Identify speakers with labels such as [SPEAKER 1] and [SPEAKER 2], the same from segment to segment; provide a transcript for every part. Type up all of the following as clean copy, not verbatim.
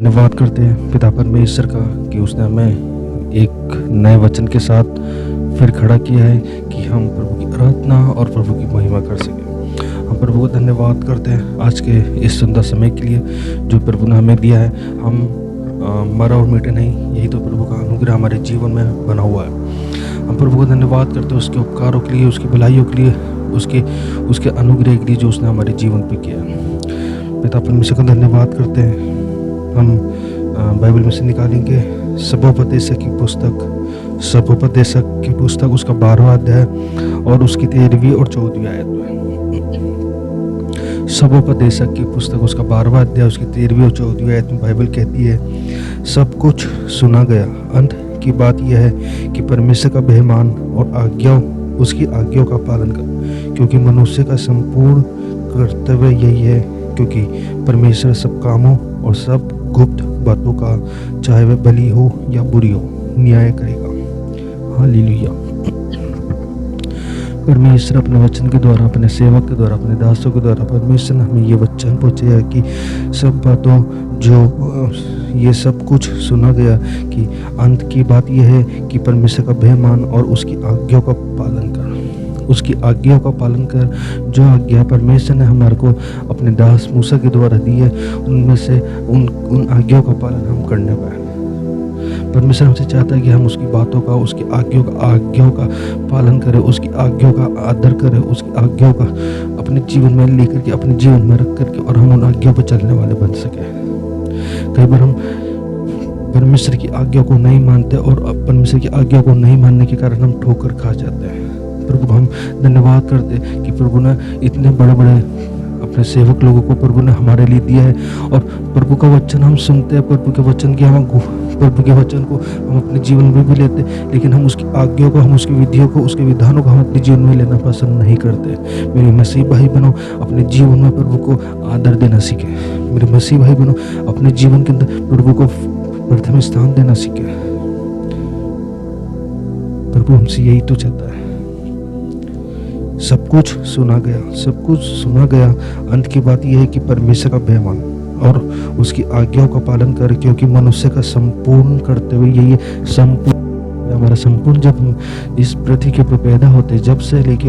[SPEAKER 1] धन्यवाद करते हैं पिता परमेश्वर का कि उसने हमें एक नए वचन के साथ फिर खड़ा किया है कि हम प्रभु की आराधना और प्रभु की महिमा कर सकें। हम प्रभु को धन्यवाद करते हैं आज के इस सुंदर समय के लिए जो प्रभु ने हमें दिया है। हम मरा और मिटे नहीं, यही तो प्रभु का अनुग्रह हमारे जीवन में बना हुआ है। हम प्रभु को धन्यवाद करते हैं उसके उपकारों के लिए, उसकी भलाइयों के लिए, उसके अनुग्रह के लिए जो उसने हमारे जीवन पे किया है। पिता परमेश्वर का धन्यवाद करते हैं। हम बाइबल में से निकालेंगे सबोपदेशक की पुस्तक उसका 12वां अध्याय और उसकी 13वीं और 14वीं आयत में। सबोपदेशक की पुस्तक उसका 12वां अध्याय उसकी 13वीं और 14वीं आयत में बाइबल कहती है, सब कुछ सुना गया, अंत की बात यह है कि परमेश्वर का बेईमान और उसकी आज्ञाओं का पालन कर, क्योंकि मनुष्य का संपूर्ण कर्तव्य यही है, क्योंकि परमेश्वर सब कामों और सब गुप्त बातों का, चाहे वह भली हो या बुरी हो, न्याय करेगा। हालेलुया। परमेश्वर अपने वचन के द्वारा, अपने सेवक के द्वारा, अपने दासों के द्वारा परमेश्वर ने हमें ये वचन पहुँचाया कि सब बातों जो ये सब कुछ सुना गया कि अंत की बात यह है कि परमेश्वर का बेईमान और उसकी आज्ञाओं का पालन कर। उसकी आज्ञाओं का पालन कर। जो आज्ञा परमेश्वर ने हमारे को अपने दास मूसा के द्वारा दी है, उनमें से उन आज्ञाओं का पालन हम करने पाए। परमेश्वर हमसे चाहता है कि हम उसकी बातों का, उसकी आज्ञाओं का पालन करें, उसकी आज्ञाओं का आदर करें, उसकी आज्ञाओं का अपने जीवन में लेकर के, अपने जीवन में रख करके, और हम उन आज्ञाओं पर चलने वाले बन सके। कई बार हम परमेश्वर की आज्ञा को नहीं मानते और परमेश्वर की आज्ञा को नहीं मानने के कारण हम ठोकर खा जाते हैं। प्रभु को हम धन्यवाद करते हैं कि प्रभु ने इतने बड़े बड़े अपने सेवक लोगों को प्रभु ने हमारे लिए दिया है, और प्रभु का वचन हम सुनते हैं, प्रभु के वचन को हम अपने जीवन में भी लेते हैं, लेकिन हम उसकी आज्ञाओं को, हम उसकी विधियों को, उसके विधानों को हम अपने जीवन में लेना पसंद नहीं करते। मेरे मसीह भाई बहनों, अपने जीवन में प्रभु को आदर देना सीखें। मेरे मसीह भाई बहनों, अपने जीवन के अंदर प्रभु को प्रथम स्थान देना सीखें। प्रभु हमसे यही तो चाहता है। सब कुछ सुना गया, अंत की बात यह है कि परमेश्वर का बेईमान और उसकी आज्ञाओं का पालन कर, क्योंकि मनुष्य का संपूर्ण कर्तव्य यही है। हमारा संपूर्ण, जब हम इस पृथ्वी के ऊपर पैदा होते, जब से लेके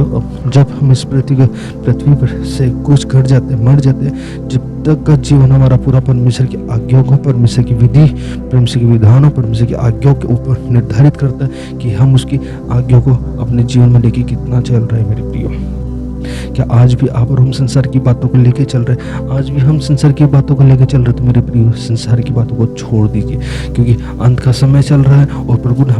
[SPEAKER 1] जब हम इस पृथ्वी पर से कुछ घट जाते, मर जाते, जब तक का जीवन हमारा पूरा परमेश्वर की आज्ञाओं को, परमेश्वर की विधि, परमेश्वर के विधानों, परमेश्वर की आज्ञाओं के ऊपर निर्धारित करता है कि हम उसकी आज्ञाओं को अपने जीवन में लेके कितना चल रहे हैं। मेरे प्रियो, क्या आज भी आप और हम संसार की बातों को लेके चल रहे हैं? आज भी हम संसार की बातों को लेके चल रहे, तो मेरे प्रियो संसार की बातों को छोड़ दीजिए, क्योंकि अंत का समय चल रहा है और प्रभु ने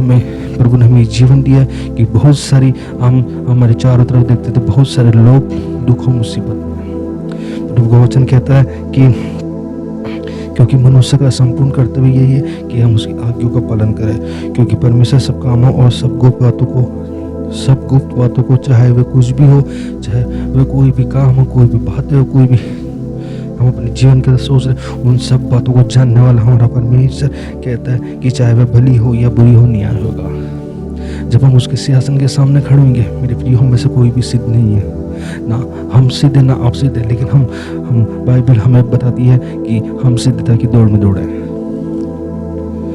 [SPEAKER 1] हमें जीवन दिया है कि बहुत सारी, हम हमारे चारों तरफ देखते थे, बहुत सारे लोग दुखों मुसीबत में। प्रभु का वचन कहता है कि क्योंकि मनुष्य का संपूर्ण कर्तव्य यही है कि हम उसकी आज्ञाओं का पालन करें, क्योंकि परमेश्वर सब कामों और सब गुप्त बातों को, चाहे वह कुछ भी हो, चाहे वह कोई भी काम हो, कोई भी बातें हो, कोई भी हम अपने जीवन के अंदर सोच रहे, उन सब बातों को जानने वाला हमारा परमेश्वर कहता है कि चाहे वह भली हो या बुरी हो, न्याय होगा। जब हम उसके सिंहासन के सामने खड़े होंगे, मेरे प्रिय, हम में से कोई भी सिद्ध नहीं है, ना हम सिद्ध है ना आप सिद्ध है, लेकिन हम बाइबल हमें बताती है कि हम सिद्धता की दौड़ में दौड़े,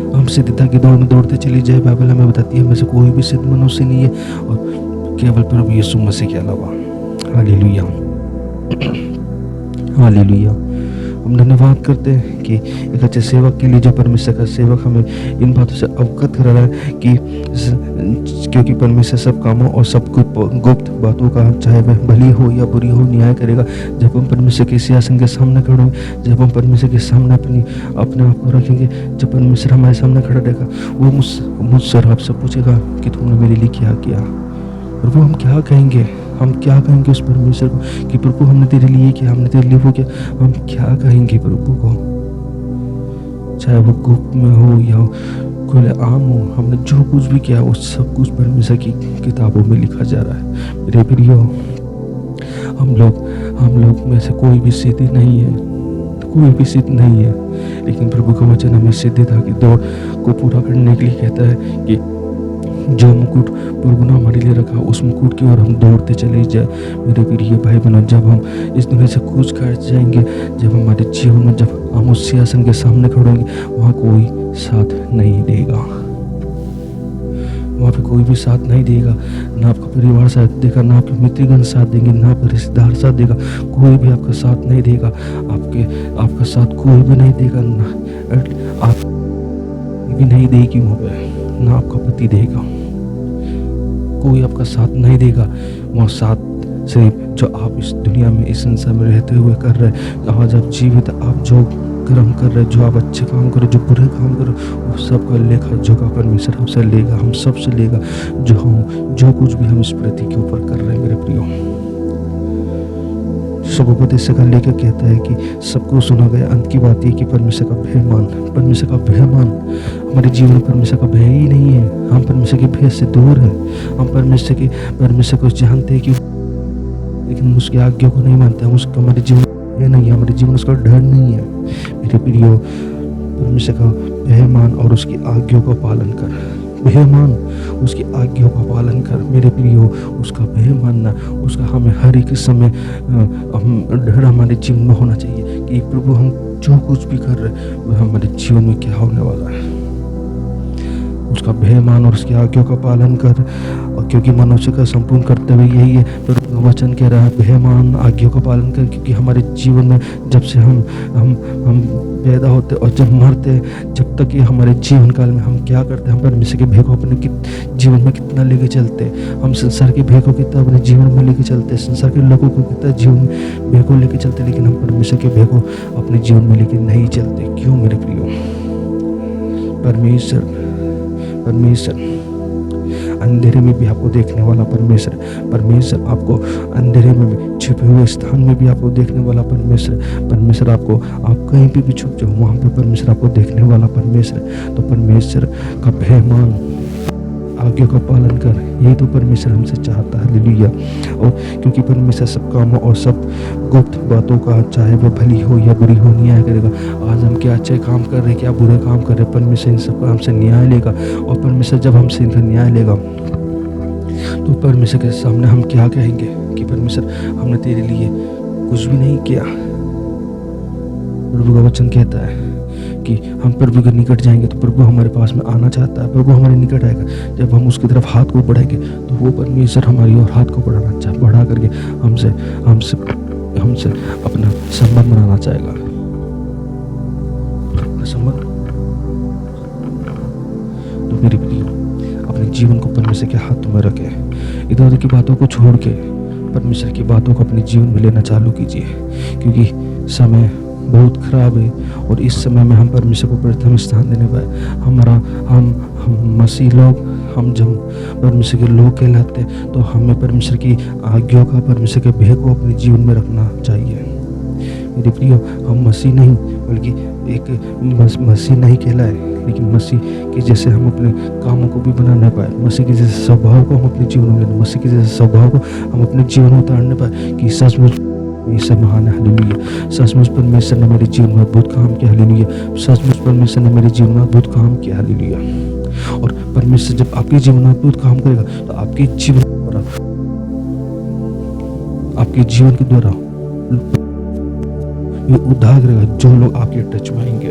[SPEAKER 1] हम सिद्धता की दौड़ में दौड़ते चली जाए। बाइबल हमें बताती है हमें से कोई भी सिद्ध मनुष्य नहीं है, और केवल प्रभु यीशु मसीह के अलावा। Hallelujah, hallelujah. हम धन्यवाद करते हैं कि एक अच्छे सेवक के लिए, जो परमेश्वर का सेवक हमें इन बातों से अवगत करा रहा है कि क्योंकि परमेश्वर सब कामों और सब गुप्त बातों का, चाहे वह भली हो या बुरी हो, न्याय करेगा। जब हम परमेश्वर के सिंहासन के सामने खड़े होंगे, जब हम परमेश्वर के सामने अपने आप को रखेंगे, जब परमेश्वर हमारे सामने खड़ा रहेगा, वो मुझसे और आपसे पूछेगा कि तुमने मेरे लिए क्या किया। प्रभु हम क्या कहेंगे? हम क्या कहेंगे उस परमेश्वर को कि प्रभु हमने तेरे लिए किया, हमने तेरे लिए वो किया? हम क्या कहेंगे प्रभु को? चाहे वो गुप्त में हो या खुले आम हो, हमने जो कुछ भी किया वो सब कुछ परमेश्वर की किताबों में लिखा जा रहा है। मेरे प्रियो, हम लोग में से कोई भी सिद्ध नहीं है, लेकिन प्रभु का वचन हमें सिद्धता की दौड़ को पूरा करने के लिए कहता है कि जो मुकुट प्रभु ने हमारे लिए रखा, उस मुकुट की ओर हम दौड़ते चले जाए। मेरे प्रिय भाई बहनों, जब हम इस दुनिया से कूच कर जाएंगे, जब हमारे जीवन में जब हम उस सिंहासन के सामने खड़े होंगे, वहाँ कोई साथ नहीं देगा, वहाँ पे कोई भी साथ नहीं देगा। ना आपका परिवार साथ देगा, ना आपके मित्रगण साथ देंगे, ना आपका रिश्तेदार साथ देगा, कोई भी आपका साथ नहीं देगा। आपका साथ कोई भी नहीं देगा, ना आप भी नहीं देगी वहाँ पे, ना आपका पति देगा, कोई आपका साथ नहीं देगा। वहाँ साथ सिर्फ जो आप इस दुनिया में, इस संसार में रहते हुए कर रहे, आज आप जीवित, आप जो कर्म कर रहे, जो आप अच्छे काम करो, जो बुरे काम करो, वो सब का लेखा जोखा परमेश्वर हमसे लेगा, हम सब से लेगा। जो कुछ भी हम इस पृथ्वी के ऊपर कर रहे हैं मेरे प्रियो, सबोपदेश का लेकर कहता है कि सबको सुना गया, अंत की बात ये कि परमेश्वर का भय मान हमारे जीवन में परमेश्वर का भय ही नहीं है। हम परमेश्वर के भय से दूर है, हम परमेश्वर को जानते हैं कि, लेकिन उसकी आज्ञा को नहीं मानते हम। उसका हमारे जीवन भय नहीं है, हमारे जीवन उसका डर नहीं है मेरे प्रियो। परमेश्वर का भय मान और उसकी आज्ञा का पालन कर, भय मान उसकी आज्ञा का पालन कर मेरे प्रियो। उसका भय मानना, उसका हमें हर एक समय डर हमारे जीवन में होना चाहिए कि प्रभु हम जो कुछ भी कर रहे वह हमारे जीवन में क्या होने वाला है। उसका भय मान और उसकी आज्ञा का पालन कर, और क्योंकि मनुष्य का संपूर्ण कर्तव्य यही है। प्रभु का वचन कह रहा है भय मान, आज्ञा का पालन कर, क्योंकि हमारे जीवन में जब से हम पैदा होते और जब मरते, जब तक ये हमारे जीवन काल में हम क्या करते हैं, हम परमेश्वर के भय को अपने जीवन में कितना लेके चलते, हम संसार के भय को कितना अपने जीवन में लेके चलते, संसार के लोगों को कितना जीवन में भय को लेके चलते, लेकिन हम परमेश्वर के भय को अपने जीवन में लेके नहीं चलते। क्यों मेरे प्रियो? परमेश्वर अंधेरे में भी आपको देखने वाला परमेश्वर आपको अंधेरे में भी, छिपे हुए स्थान में भी आपको देखने वाला परमेश्वर आपको, आप कहीं पे भी छुप जाओ वहाँ पे परमेश्वर आपको देखने वाला परमेश्वर। तो परमेश्वर का भय मान, आज्ञा का पालन कर, यही तो परमेश्वर हमसे चाहता है। हालेलुया। और क्योंकि परमेश्वर सब कामों और सब गुप्त बातों का, चाहे वह भली हो या बुरी हो, न्याय करेगा। आज हम क्या अच्छे काम कर रहे, क्या बुरे काम कर रहे, परमेश्वर इन सबका हमसे न्याय लेगा। और परमेश्वर जब हमसे इनका न्याय लेगा तो परमेश्वर के सामने हम क्या कहेंगे कि परमेश्वर हमने तेरे लिए कुछ भी नहीं किया। प्रभु का वचन कहता है कि हम प्रभु के निकट जाएंगे तो प्रभु हमारे पास में आना चाहता है, प्रभु हमारे निकट आएगा। जब हम उसकी तरफ हाथ को बढ़ाएंगे तो वो परमेश्वर हमारी ओर हाथ को बढ़ा करके हमसे अपना संबंध बनाना चाहेगा। संबंध तो मेरे प्रिय, अपने जीवन को परमेश्वर के हाथों में रखे, इधर उधर की बातों को छोड़ के परमेश्वर की बातों को अपने जीवन में लेना चालू कीजिए, क्योंकि समय बहुत खराब है और इस समय में हम परमेश्वर को प्रथम स्थान देने पाए। हम मसीह लोग, हम जब परमेश्वर के लोग कहलाते हैं तो हमें परमेश्वर की आज्ञा का, परमेश्वर के भय को अपने जीवन में रखना चाहिए मेरे प्रियो। हम मसीह नहीं बल्कि एक मसीह नहीं कहलाए, लेकिन मसीह के जैसे हम अपने कामों को भी बना नहीं पाए, मसीह के जैसे स्वभाव को हम अपने जीवन में लेना, मसीह के जैसे स्वभाव को हम अपने जीवन में उतारने पाए कि सचमुच परमेश्वर महान है। हालेलुया। सचमुच परमेश्वर ने मेरे जीवन में अद्भुत काम किया। हालेलुया। सचमुच परमेश्वर ने मेरे जीवन में अद्भुत काम किया। हालेलुया। और परमेश्वर जब आपके जीवन में अद्भुत काम करेगा तो आपके जीवन के द्वारा ये उद्धार करेगा। जो लोग आपके टच में आएंगे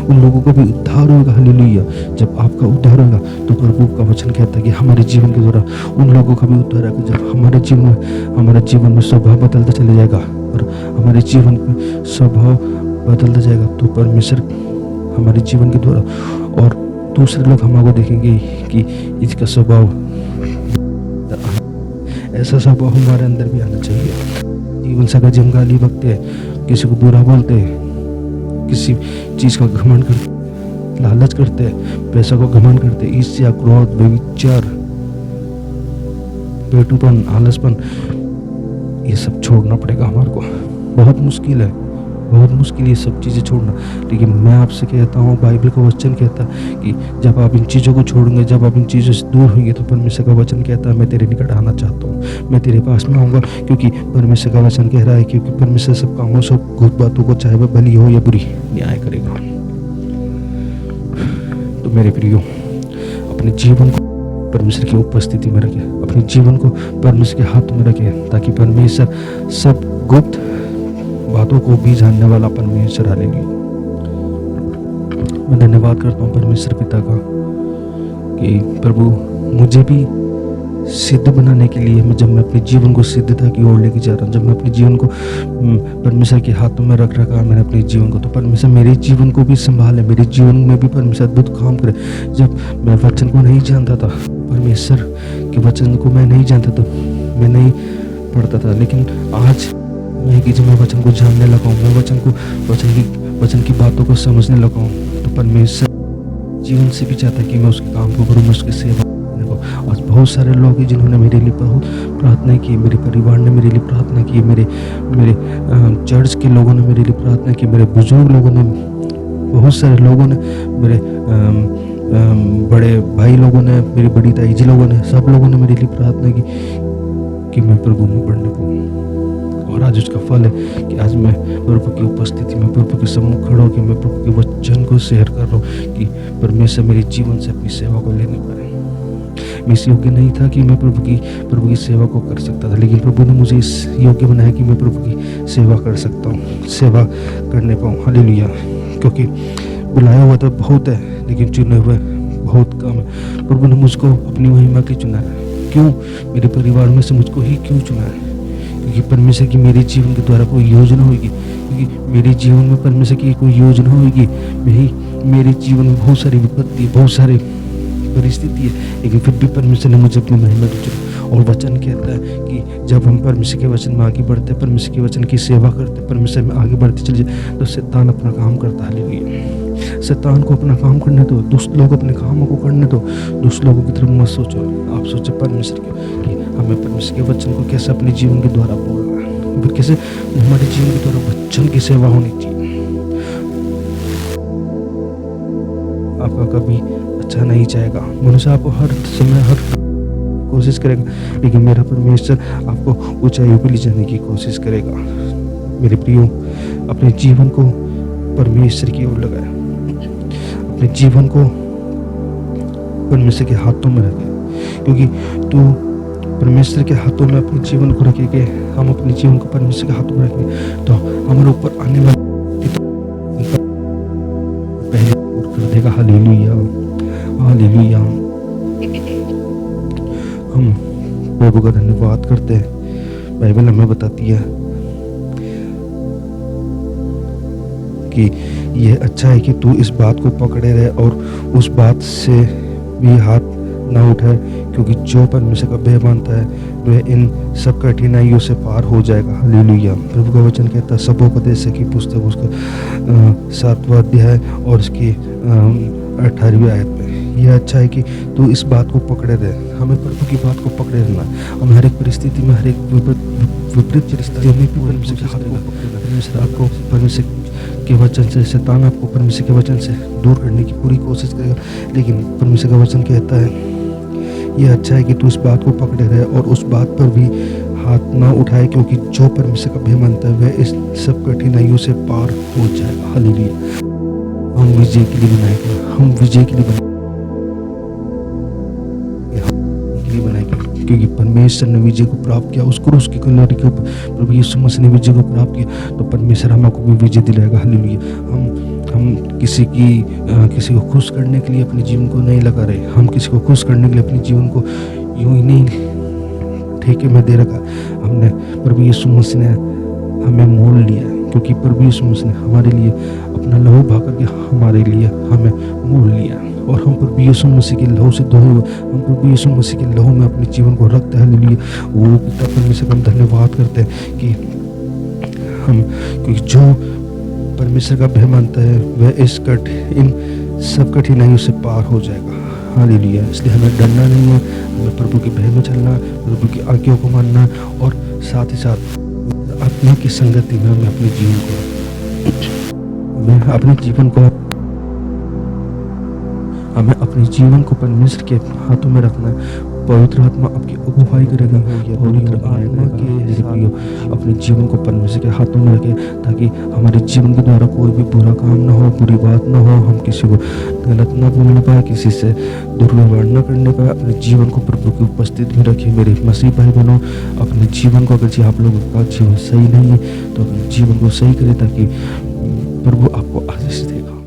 [SPEAKER 1] उन लोगों को भी उद्धार होगा। हालेलुया। जब आपका उद्धार होगा तो प्रभु का वचन कहता है कि हमारे जीवन के द्वारा उन लोगों का भी उद्धार होगा। जब हमारे जीवन में स्वभाव बदलता चले जाएगा और हमारे जीवन में स्वभाव बदलता जाएगा तो परमेश्वर हमारे जीवन के द्वारा और दूसरे लोग हमको देखेंगे कि इसका स्वभाव, ऐसा स्वभाव हमारे अंदर भी आना चाहिए। जीवन से अगर हम गाली बकते हैं, किसी को बुरा बोलते हैं, किसी चीज़ का घमंड करते, लालच करते हैं, पैसा को घमंड करते, ईर्ष्या, क्रोध, व्यभिचार, पेटूपन, आलसपन, ये सब छोड़ना पड़ेगा हमारे को। बहुत मुश्किल है ये सब चीज़ें छोड़ना। लेकिन मैं आपसे कहता हूँ, बाइबल का वचन कहता है कि जब आप इन चीज़ों को छोड़ेंगे, जब आप इन चीज़ों से दूर होंगे तो परमेश्वर का वचन कहता है मैं तेरे निकट आना चाहता हूँ, मैं तेरे पास में आऊँगा। क्योंकि परमेश्वर का वचन कह रहा है क्योंकि परमेश्वर सब कामों, सब गुप्त बातों को, चाहे वह भली हो या बुरी, न्याय करेगा। तो मेरे प्रियो, अपने जीवन को परमेश्वर की उपस्थिति में रखें, अपने जीवन को परमेश्वर के हाथ में रखें, ताकि परमेश्वर सब गुप्त बातों को भी जानने वाला परमेश्वर, हालेलुया, मैं धन्यवाद करता हूँ परमेश्वर पिता का कि प्रभु मुझे भी सिद्ध बनाने के लिए जब मैं अपने जीवन को सिद्धता की ओर लेके जा रहा हूँ, जब मैं अपने जीवन को परमेश्वर के हाथों में रख रखा मैंने अपने जीवन को, तो परमेश्वर मेरे जीवन को भी संभाले, मेरे जीवन में भी परमेश्वर अद्भुत काम करे। जब मैं वचन को नहीं जानता था, परमेश्वर के वचन को मैं नहीं जानता था, मैं नहीं पढ़ता था, लेकिन आज मैं कि जब मैं वचन को जानने लगा हूँ, मैं वचन की बातों को समझने लगा हूँ, तो परमेश्वर जीवन से भी चाहता है कि मैं उसके काम को करूँ, मैं उसकी सेवा करने को। आज बहुत सारे लोग हैं जिन्होंने मेरे लिए बहुत प्रार्थना की, मेरे परिवार ने मेरे लिए प्रार्थना की, मेरे चर्च के लोगों ने मेरे लिए प्रार्थना की, मेरे बुजुर्ग लोगों ने, बहुत सारे लोगों ने, मेरे बड़े भाई लोगों ने, मेरी बड़ी ताई जी लोगों ने, सब लोगों ने मेरे लिए प्रार्थना की कि मैं प्रभु में बढ़ने पाऊँ। और आज उसका फल है कि आज मैं प्रभु की उपस्थिति में, प्रभु के सम्मुख खड़ा होकर मैं प्रभु के वचन को शेयर कर रहा हूँ कि परमेश्वर मेरे जीवन से अपनी सेवा को लेने पाए। मैं इस योग्य नहीं था कि मैं प्रभु की सेवा को कर सकता था, लेकिन प्रभु ने मुझे इस योग्य बनाया कि मैं प्रभु की सेवा कर सकता हूँ, सेवा करने पाऊँ। हालेलुया। क्योंकि बुलाया हुआ तो बहुत है, लेकिन चुने हुए बहुत कम है। प्रभु ने मुझको अपनी महिमा के चुना है। क्यों? मेरे परिवार में से मुझको ही क्यों चुना है? क्योंकि परमेश्वर की मेरे जीवन के द्वारा कोई योजना होगी, क्योंकि मेरे जीवन में परमेश्वर की कोई योजना होगी। मेरे जीवन में बहुत सारी विपत्ति, बहुत सारी परिस्थिति है, लेकिन फिर भी परमेश्वर ने मुझे अपनी महिमा की चुना। और वचन कहता है कि जब हम परमेश्वर के वचन में आगे बढ़ते, परमेश्वर के वचन की सेवा करते, परमेश्वर में आगे बढ़ते चले जाए, तो शैतान अपना काम करता है। हालेलुया। शैतान को अपना काम करने दो, दुष्ट लोग अपने कामों को करने दो, दुष्ट लोगों की तरफ मत सोचो। आप सोचो परमेश्वर के कि हमें परमेश्वर के वचन को कैसे अपने जीवन के द्वारा बोलना है, फिर कैसे हमारे जीवन के द्वारा वचन की सेवा होनी चाहिए। आपका कभी अच्छा नहीं जाएगा, मनुष्य आपको हर समय हर कोशिश करेगा, लेकिन मेरा परमेश्वर आपको ऊंचाइयों पर ले जाने की कोशिश करेगा। मेरे प्रियो, अपने जीवन को परमेश्वर की ओर लगाए, अपने जीवन को परमेश्वर के हाथों में रखे, क्योंकि तू परमेश्वर के हाथों में अपने जीवन को रखेंगे, हम अपने जीवन को परमेश्वर के हाथों में रखेंगे, तो हमारे ऊपर आने वाले पहले दूर कर देगा। Hallelujah, hallelujah. हम प्रभु का धन्यवाद करते हैं। बाइबल हमें बताती है कि यह अच्छा है कि तू इस बात को पकड़े रहे और उस बात से भी हाथ ना उठाए, क्योंकि जो परमेश्वर का भय मानता है वह इन सब कठिनाइयों से पार हो जाएगा। हालेलुया। प्रभु का वचन कहता है सबोपदेश की पुस्तक उसका 7वां अध्याय और उसकी 18वीं आयत में, यह अच्छा है कि तू इस बात को पकड़े रहे। हमें प्रभु की बात को पकड़े रहना है। हम हर एक परिस्थिति में, हर एक विपरीत परिस्थितियों में परमेश्वर के हाथ को पकड़ना। परमेश्वर आपको परमेश्वर के वचन से, शैतान आपको परमेश्वर के वचन से दूर करने की पूरी कोशिश करेगा, लेकिन परमेश्वर का वचन कहता है यह अच्छा है कि तू इस बात को पकड़े रहे और उस बात पर भी हाथ ना उठाए, क्योंकि जो परमेश्वर का भय मानता है वह इस सब कठिनाइयों से पार हो जाएगा। हालेलुया। हम विजय के लिए बनाए गए, हम विजय के लिए बनाएंगे, क्योंकि परमेश्वर ने विजय को प्राप्त किया उस क्रूस की कलवरी के ऊपर। प्रभु यीशु मसीह ने विजय को प्राप्त किया, तो परमेश्वर हमको भी विजय दिलाएगा। हालेलुया। हम किसी को खुश करने के लिए अपने जीवन को नहीं लगा रहे, हम किसी को खुश करने के लिए अपने जीवन को यूं ही नहीं ठेके में दे रखा। हमने प्रभु यीशु मसीह ने हमें मोल लिया, क्योंकि प्रभु यीशु मसीह ने हमारे लिए अपना लहू बहा करके हमारे लिए हमें मोल लिया, और हम प्रभु यीशु मसीह के लहू से धोए हुए, हम प्रभु यीशु मसीह के लहू में अपने जीवन को रखते हैं। हालेलुया। वो पिता परमेश्वर का हम धन्यवाद करते हैं कि क्योंकि जो परमेश्वर का भय मानता है वह इन सब कठिनाइयों से पार हो जाएगा। हालेलुया। इसलिए हमें डरना नहीं है, हमें प्रभु के भय में चलना, प्रभु की आज्ञाओं को मानना, और साथ ही साथ आत्मा की संगति में हमें अपने जीवन को परमेश्वर के हाथों में रखना है। पवित्र आत्मा आपकी अगुवाई करेगा, पवित्र आत्मा के अपने जीवन को परमेश्वर के हाथों में रखें, ताकि हमारे जीवन के द्वारा कोई भी बुरा काम ना हो, बुरी बात ना हो, हम किसी को गलत ना बोलने पाए, किसी से दुर्व्यवहार ना करने पाए। अपने जीवन को प्रभु की उपस्थिति में रखिए। मेरे मसीह भाई बहनों, अपने जीवन को, अगर आप लोगों का जीवन सही नहीं है तो अपने जीवन को सही करें, ताकि प्रभु आपको आशीष देगा।